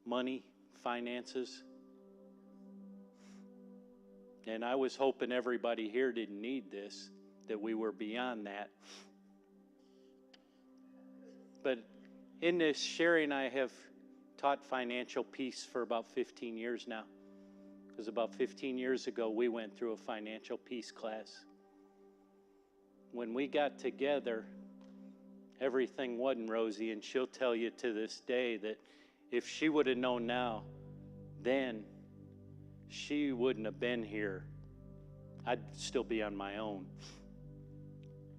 money, finances. And I was hoping everybody here didn't need this, that we were beyond that. But in this sharing, I have taught financial peace for about 15 years now. Because about 15 years ago, we went through a financial peace class. When we got together, everything wasn't rosy, and she'll tell you to this day that if she would have known now, then she wouldn't have been here. I'd still be on my own.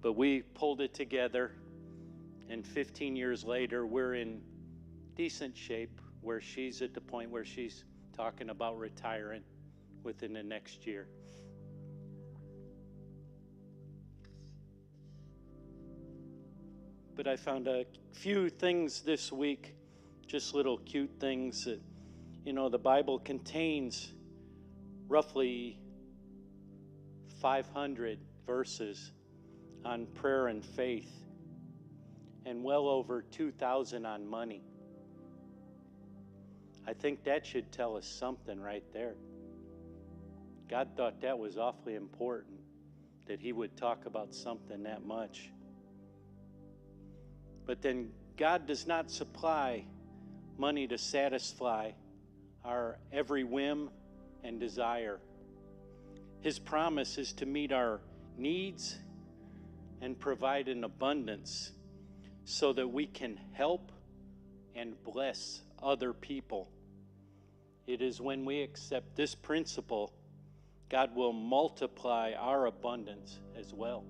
But we pulled it together, and 15 years later, we're in decent shape where she's at the point where she's talking about retiring within the next year. But I found a few things this week, just little cute things that, the Bible contains roughly 500 verses on prayer and faith, and well over 2,000 on money. I think that should tell us something right there. God thought that was awfully important, that he would talk about something that much. But then God does not supply money to satisfy our every whim and desire. His promise is to meet our needs and provide an abundance so that we can help and bless other people. It is when we accept this principle, God will multiply our abundance as well.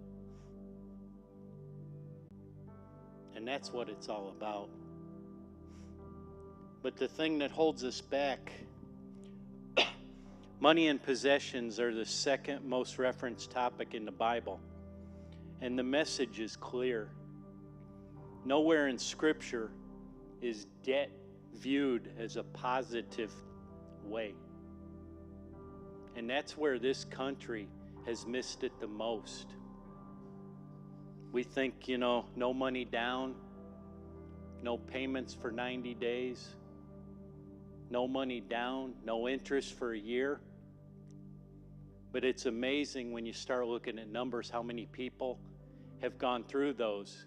And that's what it's all about. But the thing that holds us back, money and possessions are the second most referenced topic in the Bible. And the message is clear. Nowhere in Scripture is debt viewed as a positive way. And that's where this country has missed it the most. We think, no money down, no payments for 90 days, no money down, no interest for a year. But it's amazing when you start looking at numbers how many people have gone through those.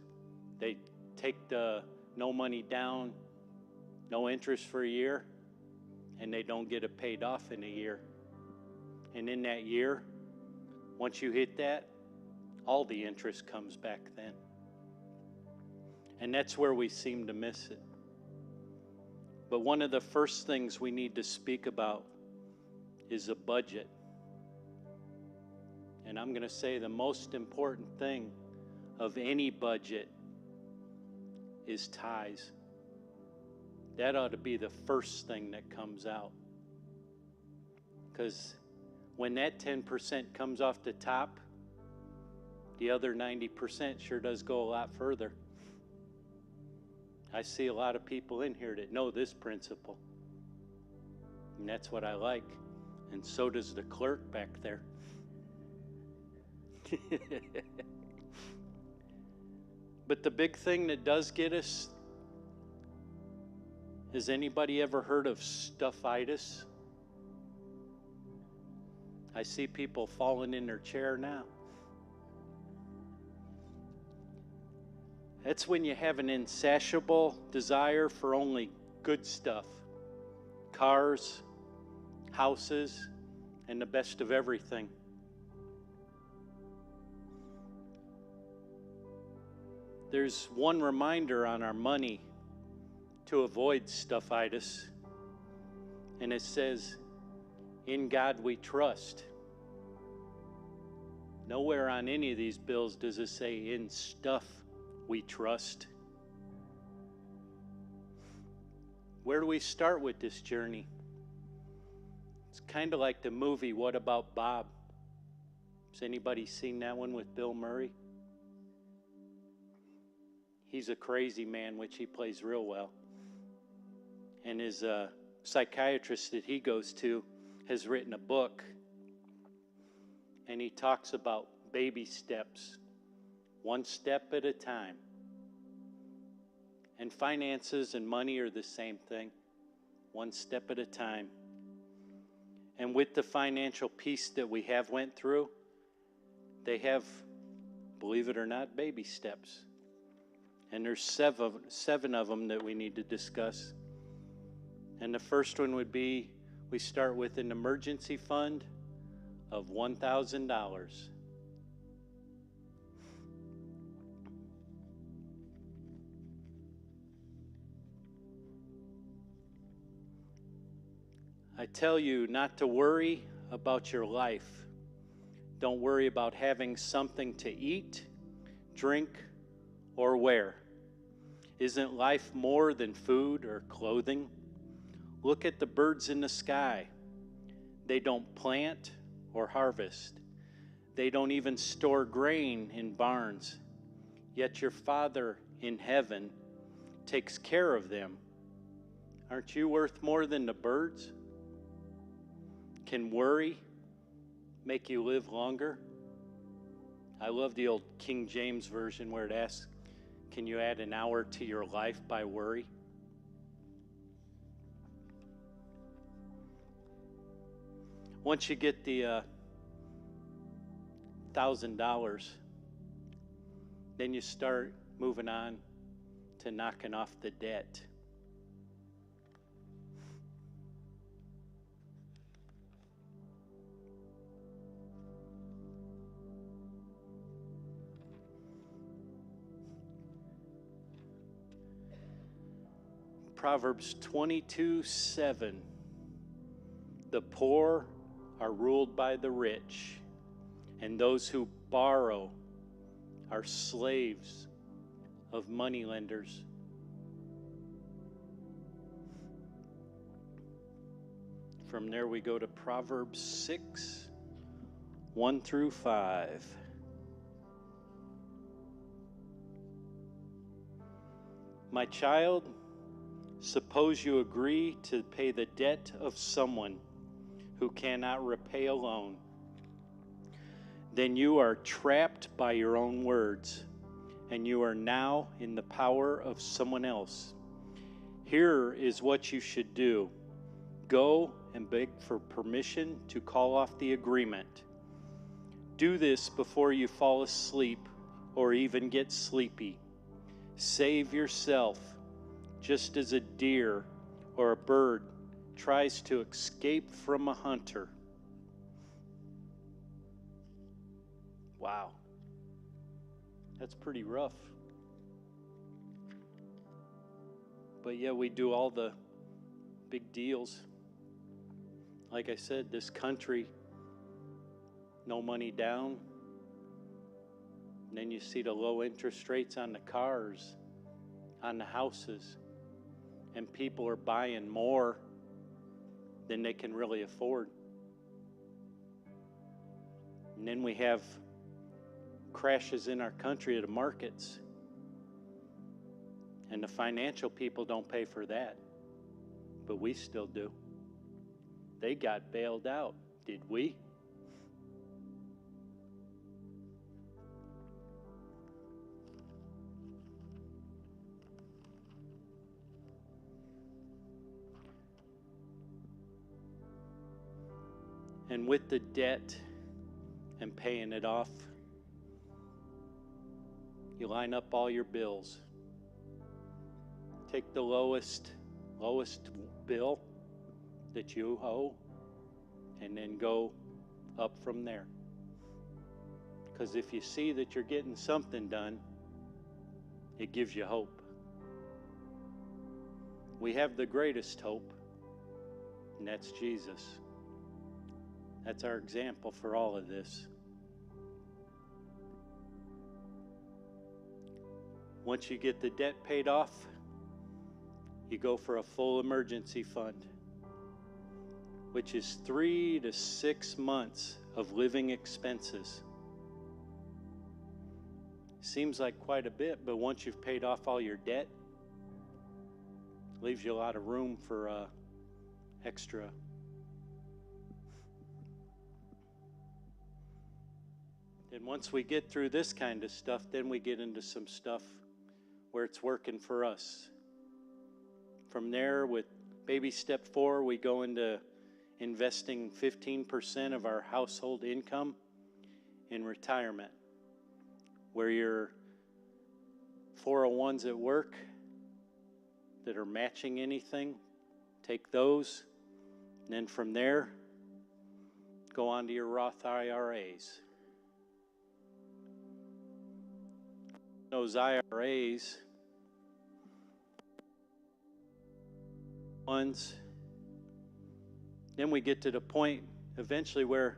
They take the no money down, no interest for a year, and they don't get it paid off in a year. And in that year, once you hit that, all the interest comes back then. And that's where we seem to miss it. But one of the first things we need to speak about is a budget. And I'm going to say the most important thing of any budget is tithes. That ought to be the first thing that comes out. Because when that 10% comes off the top, the other 90% sure does go a lot further. I see a lot of people in here that know this principle. And that's what I like. And so does the clerk back there. But the big thing that does get us, has anybody ever heard of stuffitis? I see people falling in their chair now. That's when you have an insatiable desire for only good stuff. Cars, houses, and the best of everything. There's one reminder on our money to avoid stuffitis, and it says, "In God we trust." Nowhere on any of these bills does it say, "In stuff we trust." Where do we start with this journey? It's kind of like the movie What About Bob? Has anybody seen that one with Bill Murray? He's a crazy man, which he plays real well. And his psychiatrist that he goes to has written a book. And he talks about baby steps, one step at a time. And finances and money are the same thing. one step at a time. And with the financial piece that we have went through, they have, believe it or not, baby steps. And there's seven of them that we need to discuss. And the first one would be, we start with an emergency fund of $1,000. I tell you not to worry about your life. Don't worry about having something to eat, drink, or wear. Isn't life more than food or clothing? Look at the birds in the sky. They don't plant or harvest. They don't even store grain in barns. Yet your Father in heaven takes care of them. Aren't you worth more than the birds? Can worry make you live longer? I love the old King James Version where it asks, can you add an hour to your life by worry? Once you get the $1,000, then you start moving on to knocking off the debt. Proverbs 22:7. The poor are ruled by the rich, and those who borrow are slaves of moneylenders. From there we go to Proverbs 6:1-5. My child, suppose you agree to pay the debt of someone who cannot repay a loan. Then you are trapped by your own words, and you are now in the power of someone else. Here is what you should do. Go and beg for permission to call off the agreement. Do this before you fall asleep or even get sleepy. Save yourself, just as a deer or a bird tries to escape from a hunter. Wow. That's pretty rough. But yeah, we do all the big deals. Like I said, this country, no money down. And then you see the low interest rates on the cars, on the houses. And people are buying more than they can really afford. And then we have crashes in our country at the markets. And the financial people don't pay for that. But we still do. They got bailed out. Did we? And with the debt and paying it off, you line up all your bills. Take the lowest bill that you owe, and then go up from there. Because if you see that you're getting something done, it gives you hope. We have the greatest hope, and that's Jesus. That's our example for all of this. Once you get the debt paid off, you go for a full emergency fund, which is 3 to 6 months of living expenses. Seems like quite a bit, but once you've paid off all your debt, leaves you a lot of room for extra. And once we get through this kind of stuff, then we get into some stuff where it's working for us. From there, with Baby step 4, we go into investing 15% of our household income in retirement, where your 401s at work that are matching anything, take those, and then from there, go on to your Roth IRAs. Those IRAs, then we get to the point eventually where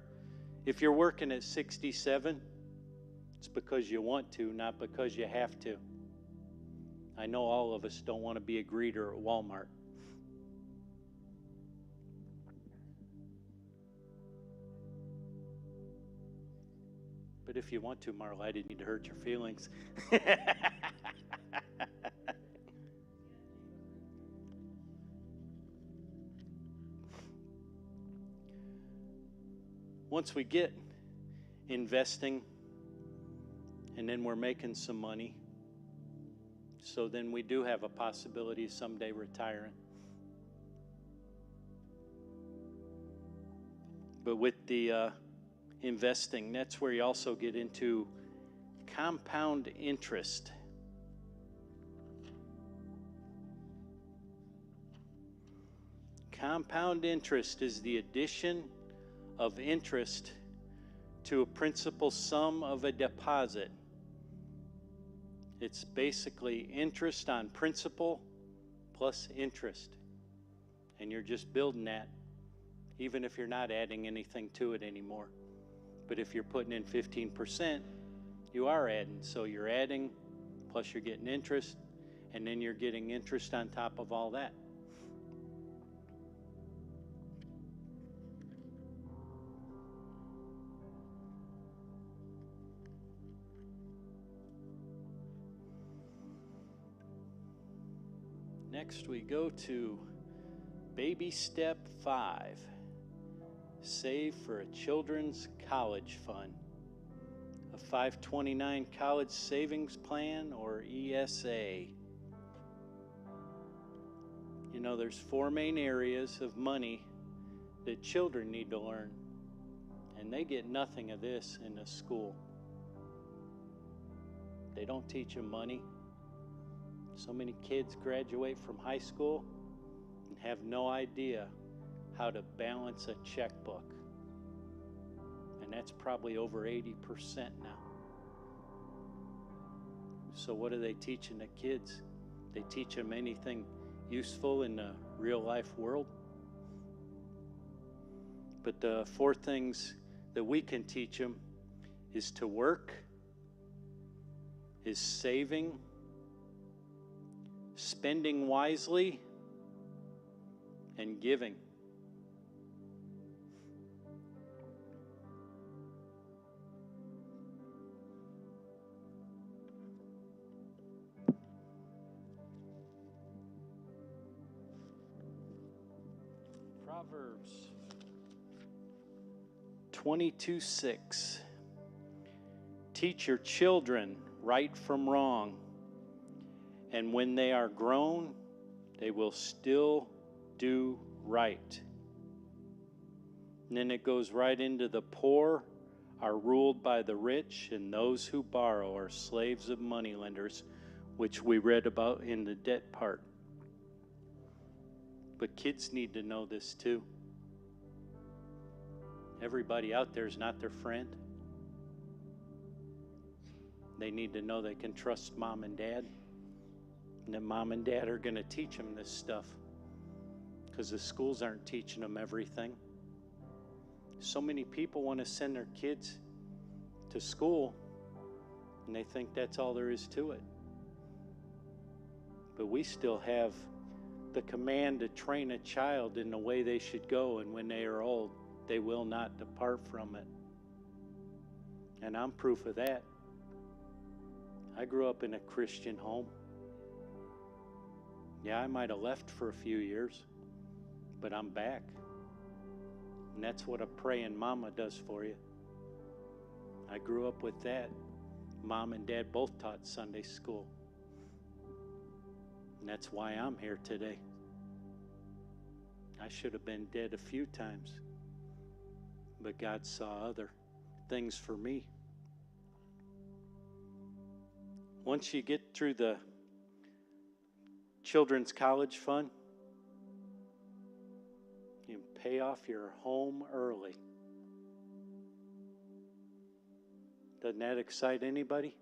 if you're working at 67, it's because you want to, not because you have to. I know all of us don't want to be a greeter at Walmart. But if you want to, Marla, I didn't need to hurt your feelings. Once we get investing, and then we're making some money, so then we do have a possibility of someday retiring. But with the investing, that's where you also get into compound interest. Compound interest is the addition of interest to a principal sum of a deposit. It's basically interest on principal plus interest. And you're just building that, even if you're not adding anything to it anymore. But if you're putting in 15%, you are adding. So you're adding, plus you're getting interest, and then you're getting interest on top of all that. Next, we go to baby step 5. Save for a children's college fund. A 529 college savings plan, or ESA. You know, there's 4 main areas of money that children need to learn. And they get nothing of this in the school. They don't teach them money. So many kids graduate from high school and have no idea how to balance a checkbook. And that's probably over 80% now. So what are they teaching the kids? They teach them anything useful in the real life world? But the 4 things that we can teach them is to work, is saving, spending wisely, and giving. Proverbs 22:6. Teach your children right from wrong, and when they are grown, they will still do right. And then it goes right into the poor are ruled by the rich, and those who borrow are slaves of moneylenders, which we read about in the debt part. But kids need to know this too. Everybody out there is not their friend. They need to know they can trust mom and dad, and that mom and dad are going to teach them this stuff, because the schools aren't teaching them everything. So many people want to send their kids to school, and they think that's all there is to it. But we still have the command to train a child in the way they should go, and when they are old, they will not depart from it. And I'm proof of that. I grew up in a Christian home. Yeah, I might have left for a few years, but I'm back. And that's what a praying mama does for you. I grew up with that. Mom and dad both taught Sunday school. And that's why I'm here today. I should have been dead a few times, but God saw other things for me. Once you get through the children's college fund, you pay off your home early. Doesn't that excite anybody?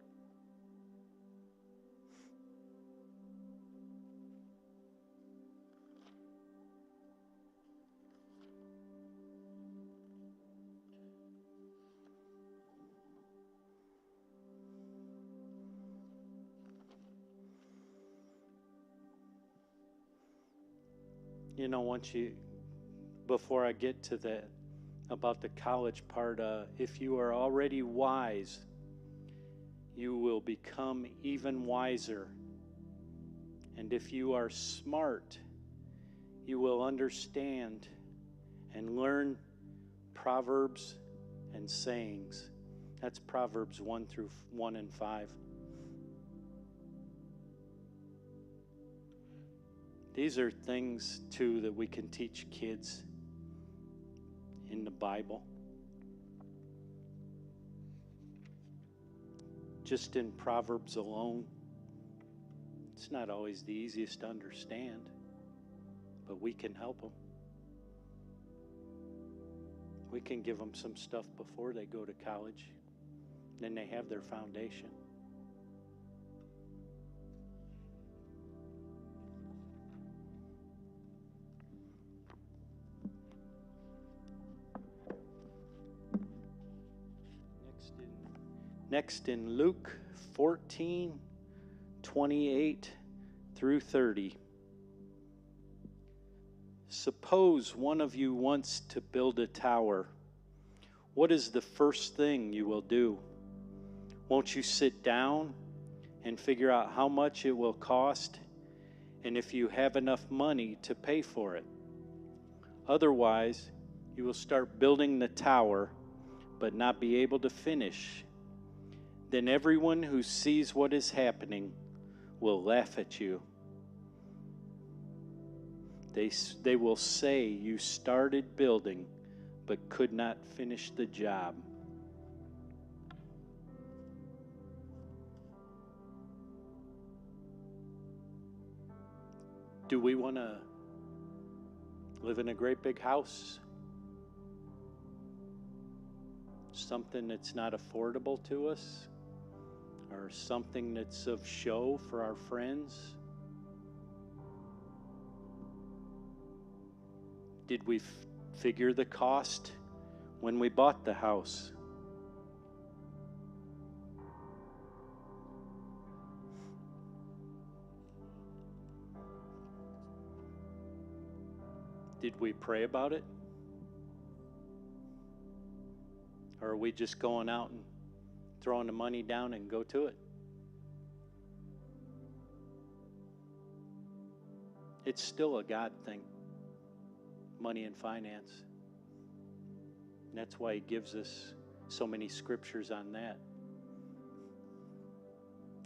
You know, before I get to that, about the college part, if you are already wise, you will become even wiser. And if you are smart, you will understand and learn proverbs and sayings. That's Proverbs 1 and 5. These are things, too, that we can teach kids in the Bible. Just in Proverbs alone, it's not always the easiest to understand, but we can help them. We can give them some stuff before they go to college. Then they have their foundation. Next in Luke 14:28 through 30. Suppose one of you wants to build a tower. What is the first thing you will do? Won't you sit down and figure out how much it will cost and if you have enough money to pay for it? Otherwise, you will start building the tower but not be able to finish. Then everyone who sees what is happening will laugh at you. They will say you started building but could not finish the job. Do we want to live in a great big house? Something that's not affordable to us? Or something that's of show for our friends? Did we figure the cost when we bought the house? Did we pray about it? Or are we just going out and throwing the money down and go to it? It's still a God thing, money and finance. And that's why He gives us so many scriptures on that.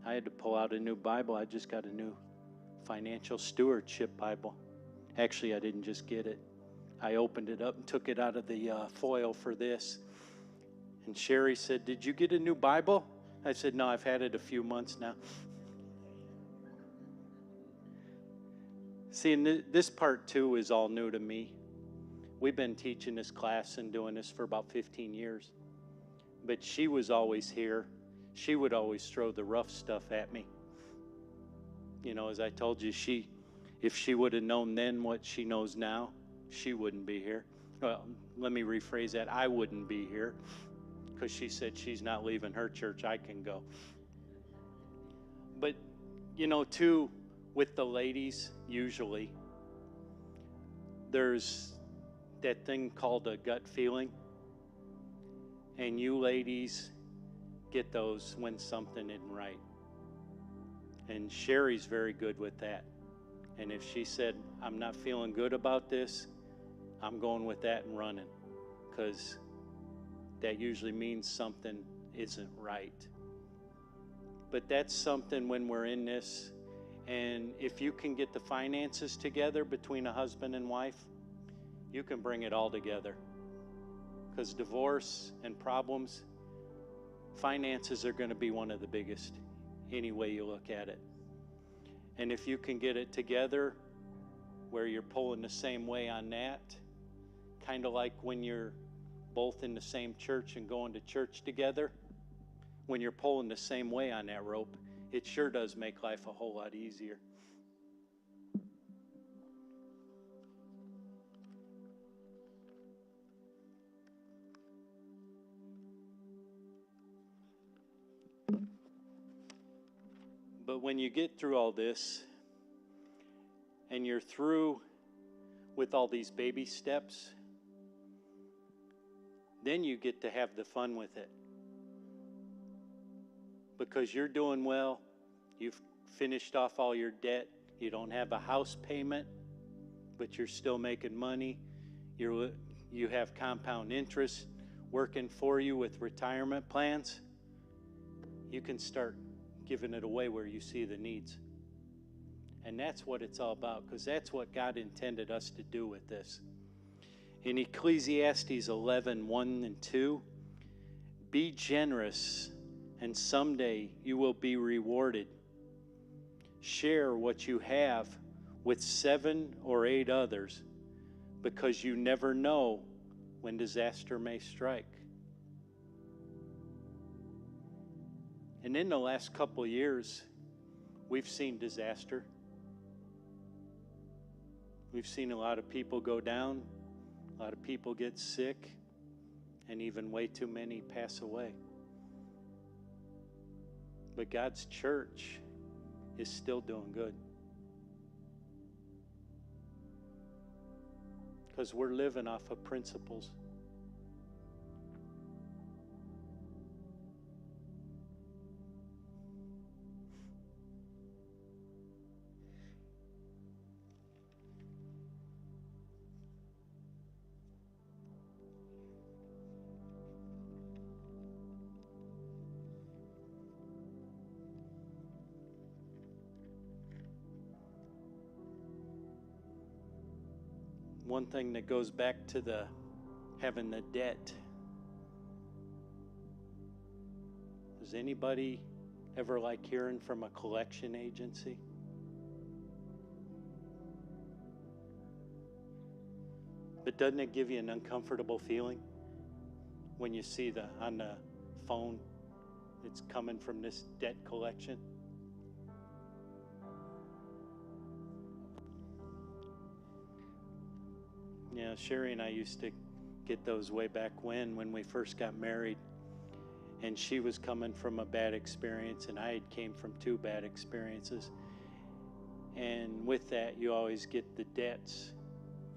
I had to pull out a new Bible. I just got a new financial stewardship Bible. Actually, I didn't just get it. I opened it up and took it out of the foil for this. And Sherry said, "Did you get a new Bible?" I said, "No, I've had it a few months now." See, and this part too is all new to me. We've been teaching this class and doing this for about 15 years. But she was always here. She would always throw the rough stuff at me. You know, as I told you, if she would have known then what she knows now, she wouldn't be here. Well, let me rephrase that. I wouldn't be here. Because she said she's not leaving her church, I can go. But, you know, too, with the ladies, usually, there's that thing called a gut feeling. And you ladies get those when something isn't right. And Sherry's very good with that. And if she said, "I'm not feeling good about this," I'm going with that and running. Because that usually means something isn't right. But that's something when we're in this, and if you can get the finances together between a husband and wife, you can bring it all together. Because divorce and problems, finances are going to be one of the biggest, any way you look at it. And if you can get it together where you're pulling the same way on that, kind of like when you're both in the same church and going to church together, when you're pulling the same way on that rope, it sure does make life a whole lot easier. But when you get through all this and you're through with all these baby steps, then you get to have the fun with it. Because you're doing well, you've finished off all your debt, you don't have a house payment, but you're still making money, you have compound interest working for you with retirement plans, you can start giving it away where you see the needs. And that's what it's all about, because that's what God intended us to do with this. In Ecclesiastes 11:1-2, be generous, and someday you will be rewarded. Share what you have with 7 or 8 others, because you never know when disaster may strike. And in the last couple of years, we've seen disaster. We've seen a lot of people go down, a lot of people get sick, and even way too many pass away. But God's church is still doing good. Because we're living off of principles. One thing that goes back to the having the debt. Does anybody ever like hearing from a collection agency? But doesn't it give you an uncomfortable feeling when you see on the phone it's coming from this debt collection? Yeah, Sherry and I used to get those way back when we first got married. And she was coming from a bad experience, and I had came from 2 bad experiences. And with that, you always get the debts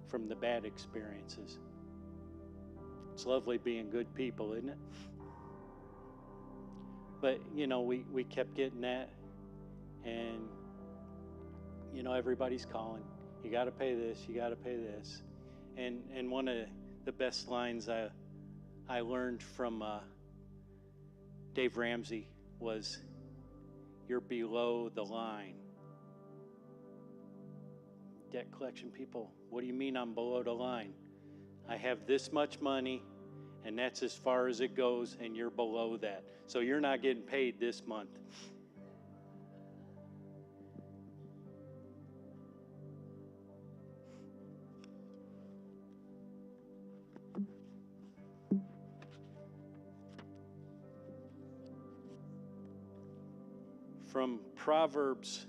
from the bad experiences. It's lovely being good people, isn't it? But, we kept getting that. And, everybody's calling. You got to pay this, you got to pay this. And one of the best lines I learned from Dave Ramsey was, "You're below the line." Debt collection people, what do you mean I'm below the line? I have this much money, and that's as far as it goes, and you're below that. So you're not getting paid this month. From Proverbs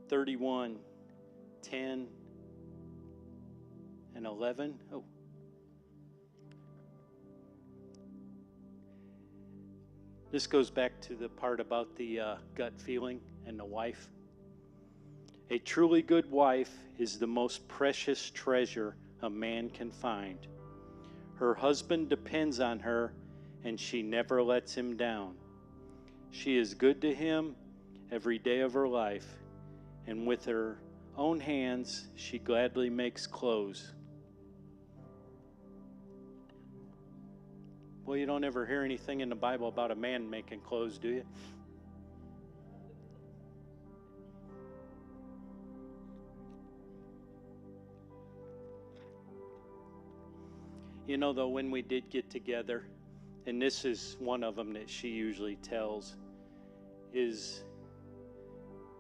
31:10-11. This goes back to the part about the gut feeling and the wife. A truly good wife is the most precious treasure a man can find. Her husband depends on her, and she never lets him down. She is good to him every day of her life, and with her own hands she gladly makes clothes. Well, you don't ever hear anything in the Bible about a man making clothes, do you? You know, though, when we did get together, and this is one of them that she usually tells, is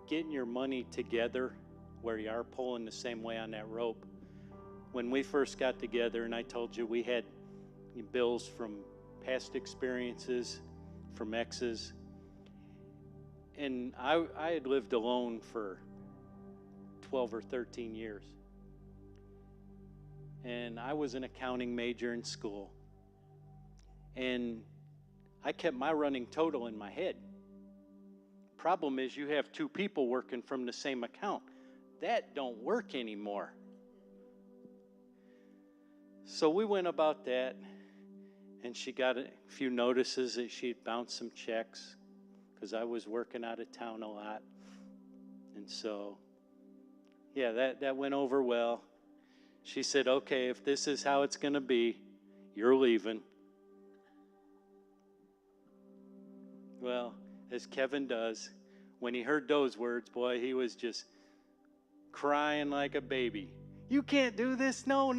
getting your money together where you are pulling the same way on that rope. When we first got together, and I told you we had bills from past experiences, from exes, and I had lived alone for 12 or 13 years. And I was an accounting major in school. And I kept my running total in my head. Problem is, you have two people working from the same account. That don't work anymore. So we went about that, and she got a few notices that she'd bounced some checks because I was working out of town a lot. And so, yeah, that went over well. She said, okay, if this is how it's going to be, you're leaving. Well, as Kevin does, when he heard those words, boy, he was just crying like a baby. You can't do this. No,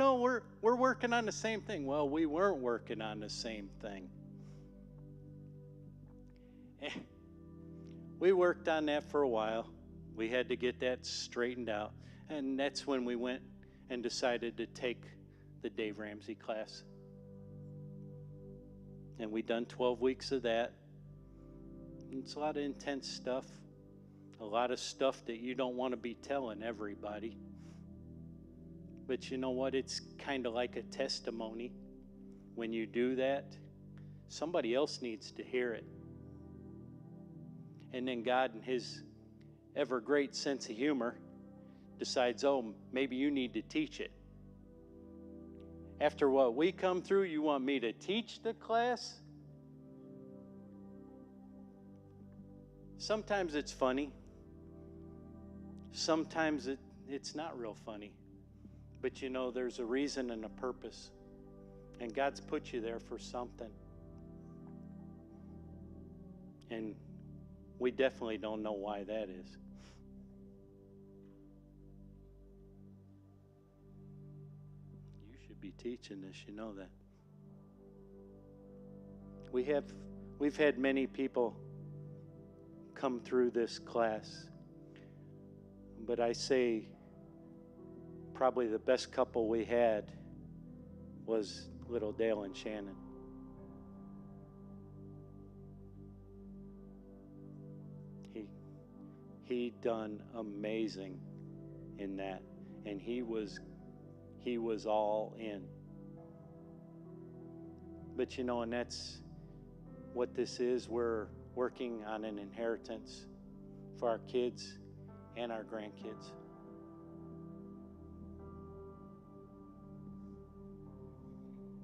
we're working on the same thing. Well, we weren't working on the same thing. We worked on that for a while. We had to get that straightened out. And that's when we went and decided to take the Dave Ramsey class. And we done 12 weeks of that. It's a lot of intense stuff. A lot of stuff that you don't want to be telling everybody. But you know what? It's kind of like a testimony. When you do that, somebody else needs to hear it. And then God, in His ever great sense of humor, decides, oh, maybe you need to teach it. After what we come through, you want me to teach the class? Sometimes it's funny. Sometimes it's not real funny. But you know, there's a reason and a purpose. And God's put you there for something. And we definitely don't know why that is. You should be teaching this, you know that. We've had many people come through this class. But I say probably the best couple we had was little Dale and Shannon. He done amazing in that, and he was all in. But you know, and that's what this is. We're working on an inheritance for our kids and our grandkids.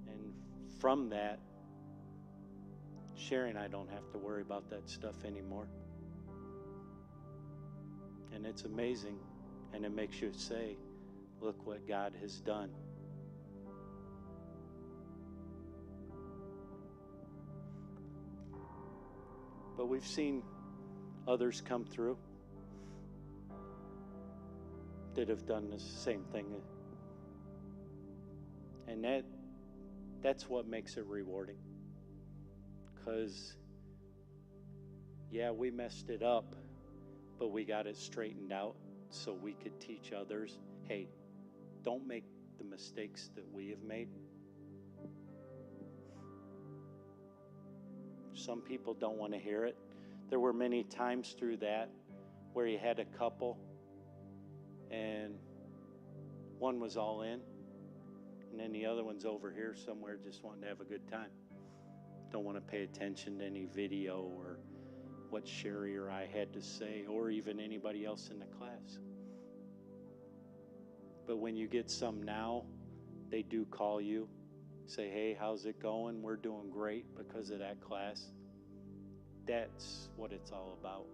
And from that, Sherry and I don't have to worry about that stuff anymore. And it's amazing, and it makes you say, look what God has done. But we've seen others come through that have done the same thing. And that's what makes it rewarding. Because, yeah, we messed it up, but we got it straightened out so we could teach others, hey, don't make the mistakes that we have made. Some people don't want to hear it. There were many times through that where you had a couple and one was all in, and then the other one's over here somewhere just wanting to have a good time. Don't want to pay attention to any video or what Sherry or I had to say, or even anybody else in the class. But when you get some now, they do call you, say, hey, how's it going? We're doing great because of that class. That's what it's all about.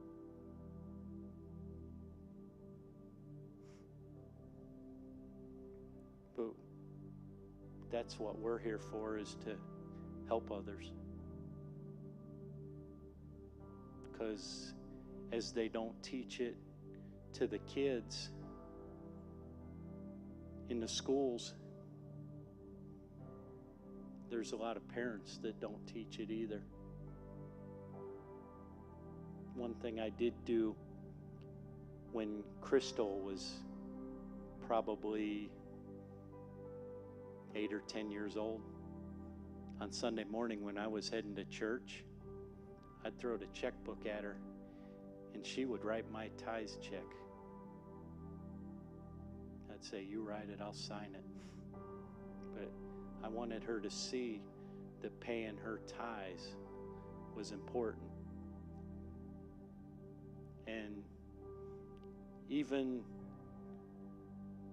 But that's what we're here for, is to help others. Because as they don't teach it to the kids in the schools, there's a lot of parents that don't teach it either. One thing I did do when Crystal was probably 8 or 10 years old, on Sunday morning when I was heading to church, I'd throw the checkbook at her and she would write my tithes check. I'd say, you write it, I'll sign it. But I wanted her to see that paying her tithes was important. And even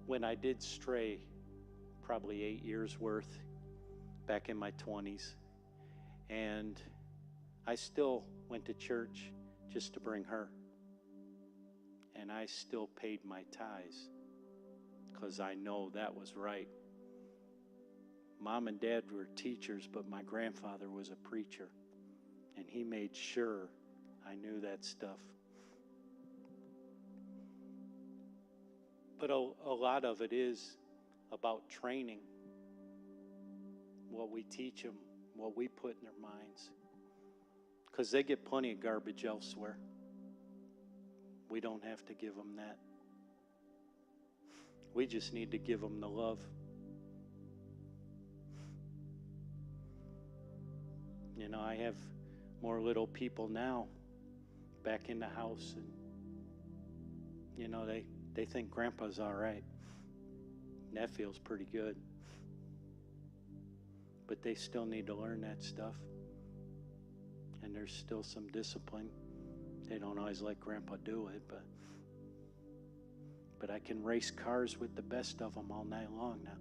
when I did stray, probably 8 years worth, back in my 20s, and I still went to church just to bring her. And I still paid my tithes because I know that was right. Mom and Dad were teachers, but my grandfather was a preacher, and he made sure I knew that stuff. But a lot of it is about training, what we teach them, what we put in their minds. Because they get plenty of garbage elsewhere. We don't have to give them that. We just need to give them the love. You know, I have more little people now back in the house, and you know, they think Grandpa's all right. And that feels pretty good. But they still need to learn that stuff. And there's still some discipline. They don't always let Grandpa do it, but I can race cars with the best of them all night long now.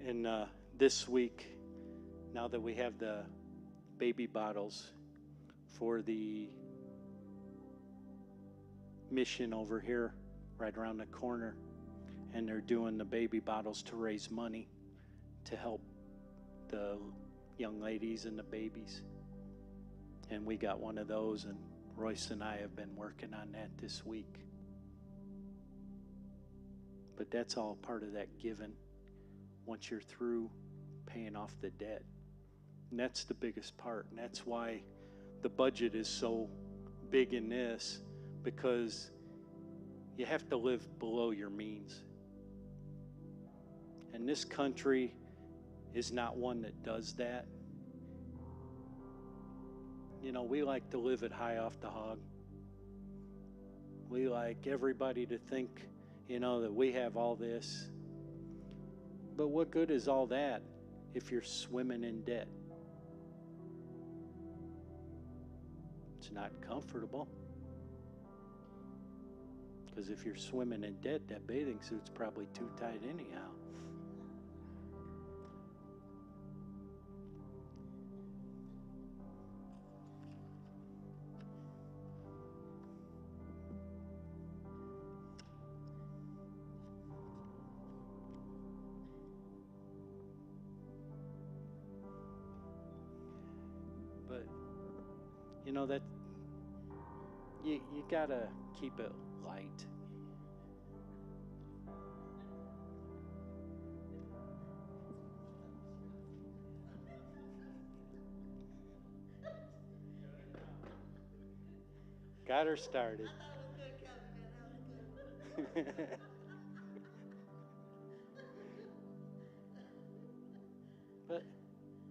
And this week, now that we have the baby bottles for the mission over here, right around the corner, and they're doing the baby bottles to raise money to help the young ladies and the babies. And we got one of those, and Royce and I have been working on that this week. But that's all part of that giving once you're through paying off the debt. And that's the biggest part. And that's why the budget is so big in this, because you have to live below your means. And this country is not one that does that. You know, we like to live it high off the hog. We like everybody to think, you know, that we have all this. But what good is all that if you're swimming in debt? It's not comfortable. Because if you're swimming in debt, that bathing suit's probably too tight anyhow. But, you know, that you gotta keep it light. Got her started.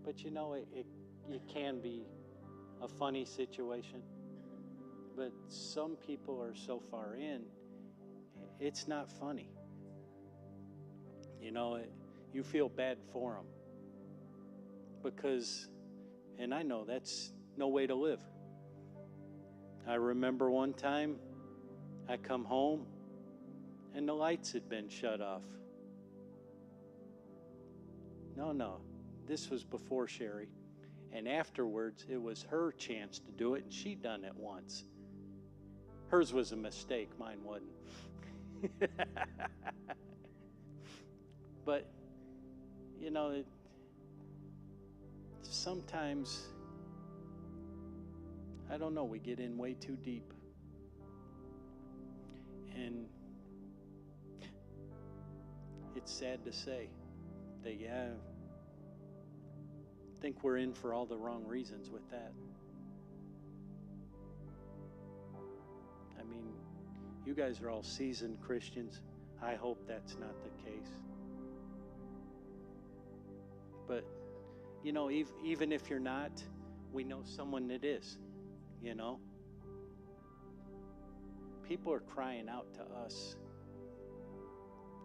But you know, it can be a funny situation. But some people are so far in, it's not funny. You know, you feel bad for them. Because, and I know that's no way to live. I remember one time I come home and the lights had been shut off. No, this was before Sherry. And afterwards, it was her chance to do it, and she'd done it once. Hers was a mistake, mine wasn't. But, you know, sometimes, I don't know, we get in way too deep. And it's sad to say that, I think we're in for all the wrong reasons with that. I mean, you guys are all seasoned Christians. I hope that's not the case. But, even if you're not, we know someone that is, People are crying out to us.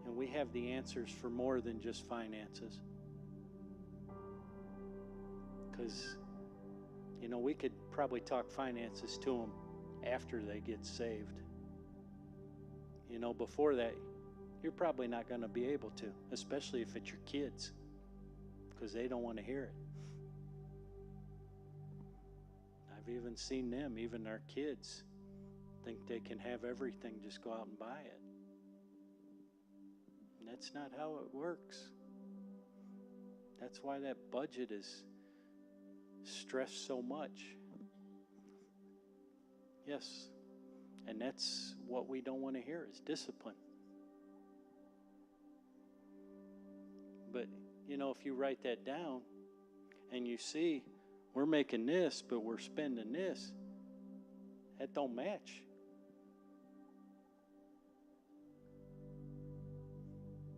And we have the answers for more than just finances. Because, we could probably talk finances to them after they get saved. Before that, you're probably not going to be able to, especially if it's your kids, because they don't want to hear it. I've even seen them, even our kids, think they can have everything, just go out and buy it. And that's not how it works. That's why that budget is stressed so much. Yes, and that's what we don't want to hear is discipline. But, if you write that down and you see we're making this, but we're spending this, that don't match.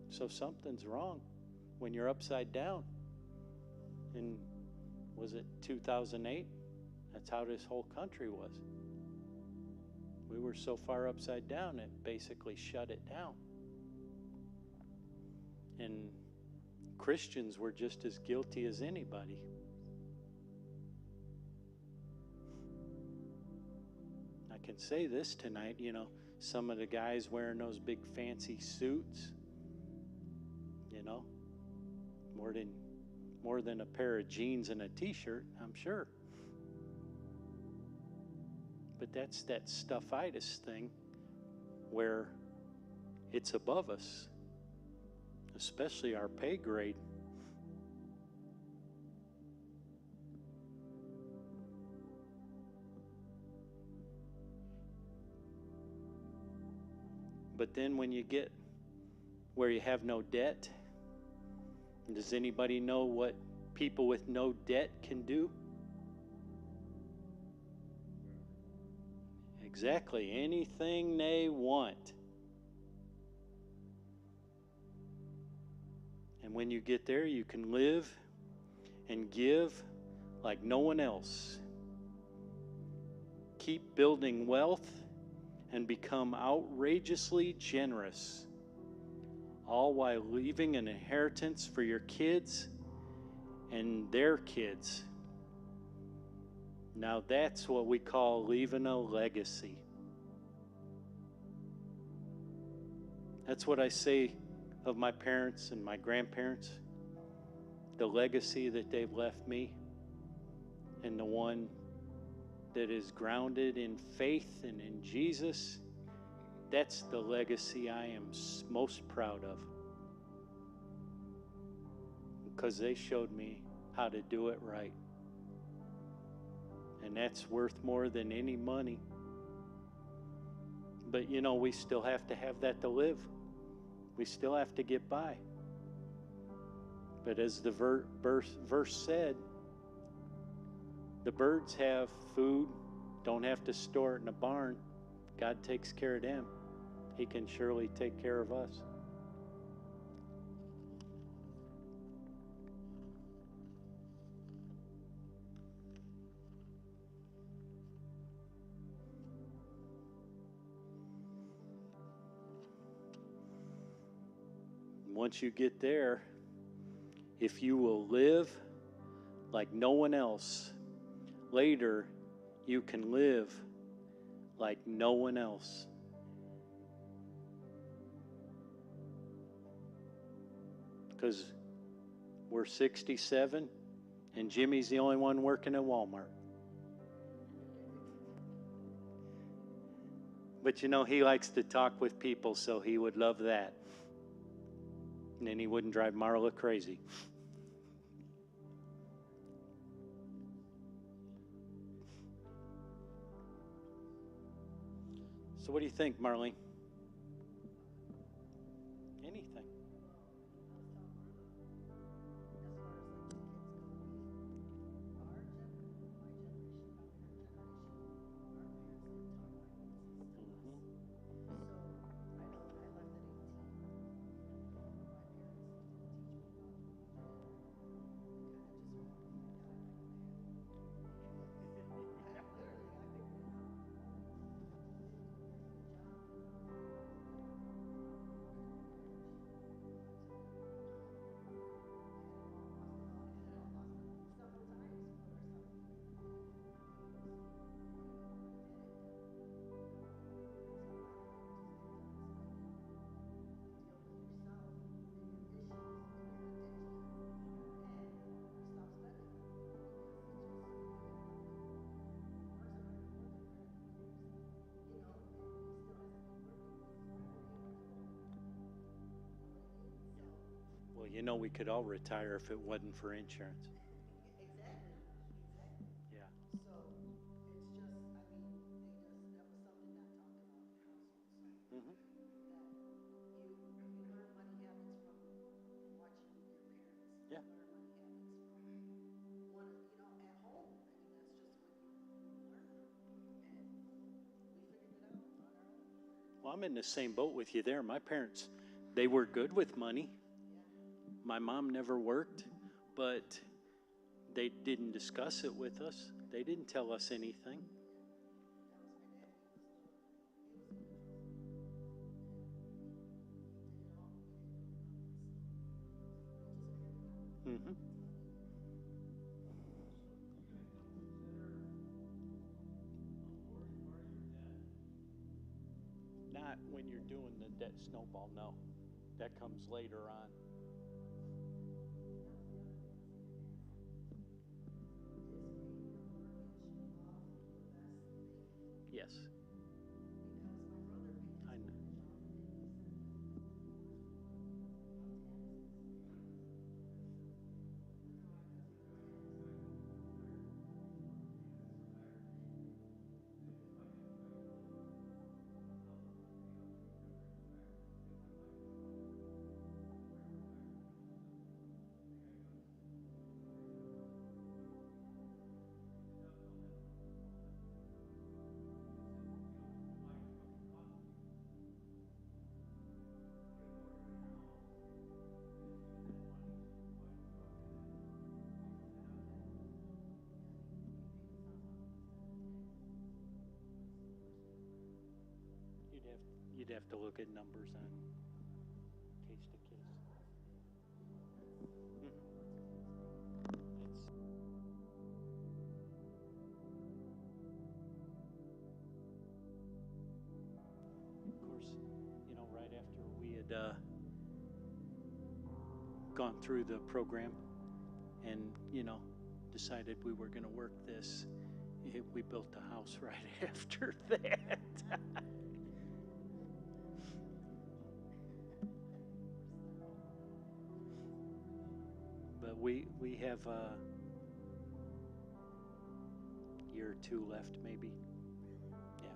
So something's wrong when you're upside down. And was it 2008? That's how this whole country was. We were so far upside down, it basically shut it down. And Christians were just as guilty as anybody. I can say this tonight, some of the guys wearing those big fancy suits, more than a pair of jeans and a t-shirt, I'm sure. But that's that stuffitis thing where it's above us, especially our pay grade. But then when you get where you have no debt, does anybody know what people with no debt can do? Exactly, anything they want. And when you get there, you can live and give like no one else. Keep building wealth and become outrageously generous, all while leaving an inheritance for your kids and their kids. Now that's what we call leaving a legacy. That's what I say of my parents and my grandparents, the legacy that they've left me, and the one that is grounded in faith and in Jesus. That's the legacy I am most proud of, because they showed me how to do it right. And that's worth more than any money. But we still have to have that to live. We still have to get by. But as the verse said, the birds have food, don't have to store it in a barn. God takes care of them. He can surely take care of us. Once you get there, if you will live like no one else, later you can live like no one else. Because we're 67 and Jimmy's the only one working at Walmart. But he likes to talk with people, so he would love that. And then he wouldn't drive Marla crazy. So what do you think, Marlene? Anything. Well, you know, we could all retire if it wasn't for insurance. Exactly. Yeah. So it's just, I mean, that was something not talked about in the household. So Mm-hmm. that you learn money habits from watching your parents. Yeah. You learn money habits from one, at home. I mean, that's just what you learn. And we figured it out on our own. Well, I'm in the same boat with you there. My parents, they were good with money. Yeah. My mom never worked, but they didn't discuss it with us. They didn't tell us anything. That was my dad. He was a good husband. And he did it all. We didn't know nothing. So we just figured it out. Mm-hmm. Not when you're doing the debt snowball, no. That comes later on. Yes. I know. You'd have to look at numbers on case to case. Mhm. It's of course, right after we had gone through the program and decided we were going to work this, we built a house right after that. But we have a year or two left, maybe. Yeah.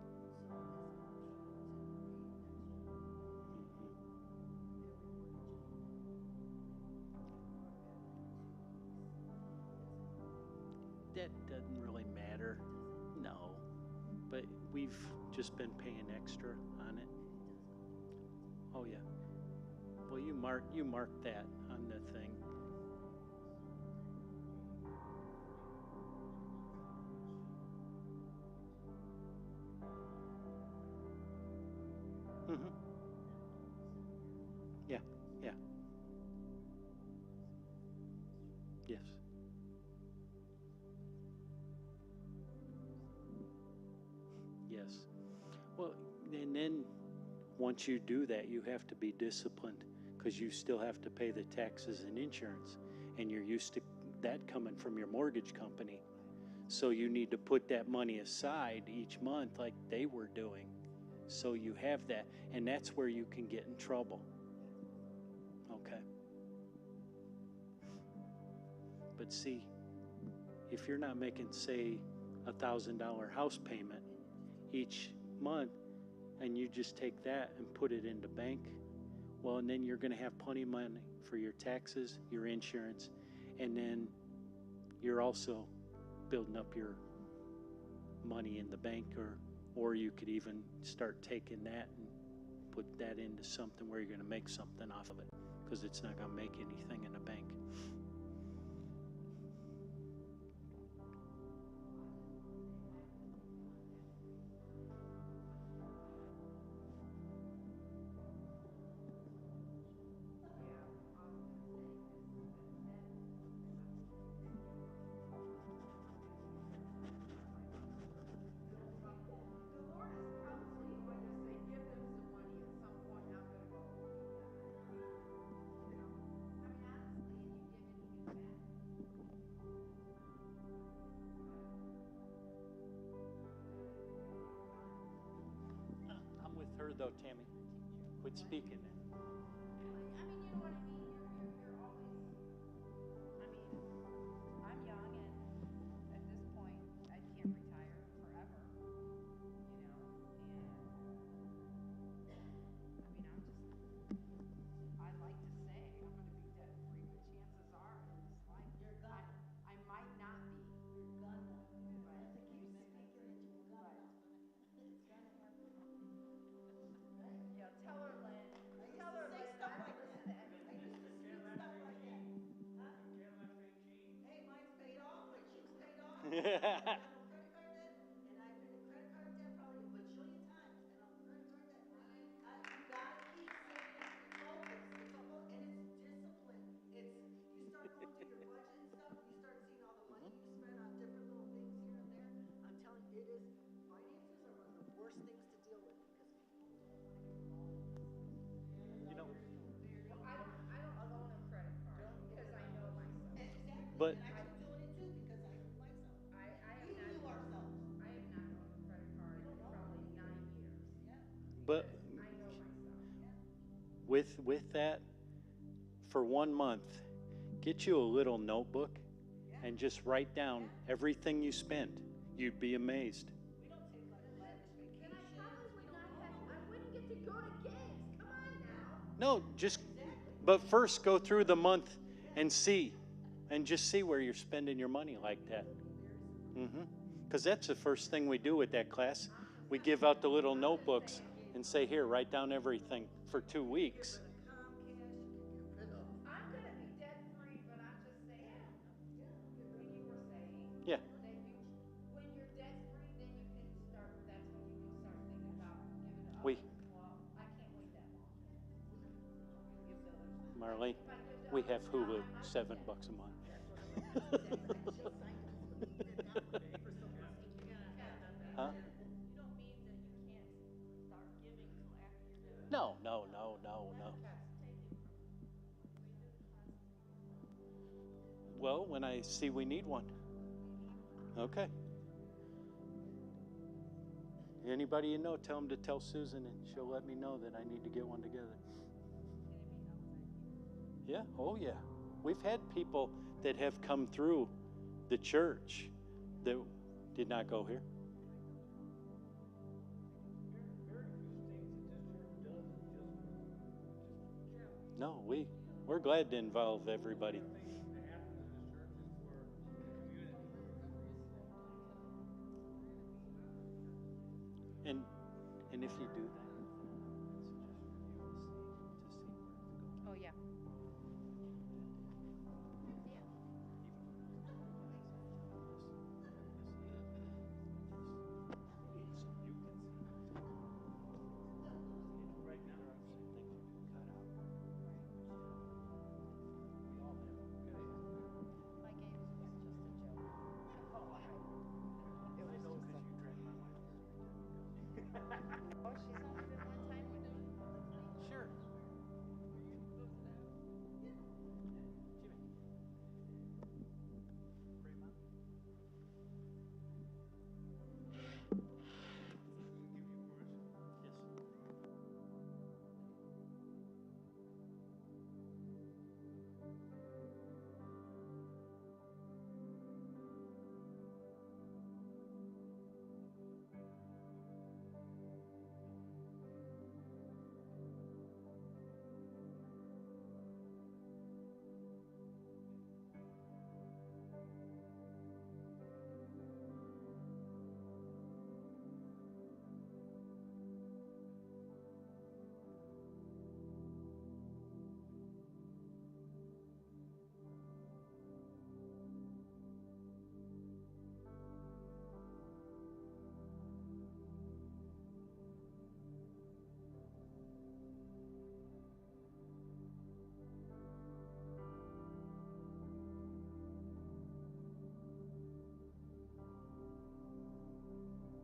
That doesn't really matter. No. But we've just been paying extra on it. Oh yeah. Well, you mark that on the thing. Mm-hmm. Yeah. Yeah. Yes. Yes. Well, and then once you do that, you have to be disciplined because you still have to pay the taxes and insurance, and you're used to that coming from your mortgage company. So you need to put that money aside each month like they were doing. So you have that, and that's where you can get in trouble. Okay. But see, if you're not making, say, $1,000 house payment each month, and you just take that and put it in the bank, well, and then you're going to have plenty of money for your taxes, your insurance, and then you're also building up your money in the bank, or you could even start taking that and put that into something where you're going to make something off of it, because it's not going to make anything in the bank. I'm with her though, Tammy. Quit speaking then. I mean, you know what I mean? You're always, I mean, I'm young and at this point, I can't retire forever, you know, and, I mean, I like to say I'm gonna be debt free, but chances are in this lifetime, I might not be. You're gonna. But I have to keep speaking into a gonna. It's gonna happen. Right? Yeah, tell her, Lynn. Tell her, Lynn, I don't listen to anything. I used to speak stuff like that. Huh? Hey, mine's paid off, my chick's paid off. I got no credit card debt, and I've been in credit card debt probably a bajillion times, and I'm credit card debt free. You gotta keep staying focused. And it's discipline. You start going through your budget and stuff, and you start seeing all the money you spend on different little things here and there. I'm telling you, finances are one of the worst things to deal with because people don't want to get involved. You know, I don't own a credit card because I know myself. Exactly. But- and I keep doing it too because I knew myself. We knew ourselves. I have not owned a credit card in probably 9 years. Yeah. but I know myself. Yeah. with that, for 1 month, get you a little notebook and just write down everything you spend. You'd be amazed. We don't take like lavish vacations. Then I probably would not have. I wouldn't get to go to gigs. Come on now. No, just, but first go through the month and see, and just see where you're spending your money like that. Because that's the first thing we do with that class. We give out the little notebooks and say, here, write down everything for 2 weeks. I'm gonna be debt free, but I'm just saying. When you were saying. Yeah. That when you're debt free, then you can start. That's when you can start thinking about giving it up. We- Well, I can't wait that long. You feel there's. Marlene, If I lived we out have there, Hulu, I'm $7 dead. a month. That's what it was. I just signed it. So we did that for someone. Huh? You don't mean that you can't start giving till after you're dead. No. Well, when I see we need one. Okay. Anybody you know, tell them to tell Susan, and she'll let me know that I need to get one together. Yeah, oh yeah. We've had people that have come through the church that did not go here. No, we're glad to involve everybody. And if you do that, Oh yeah. Oh, she's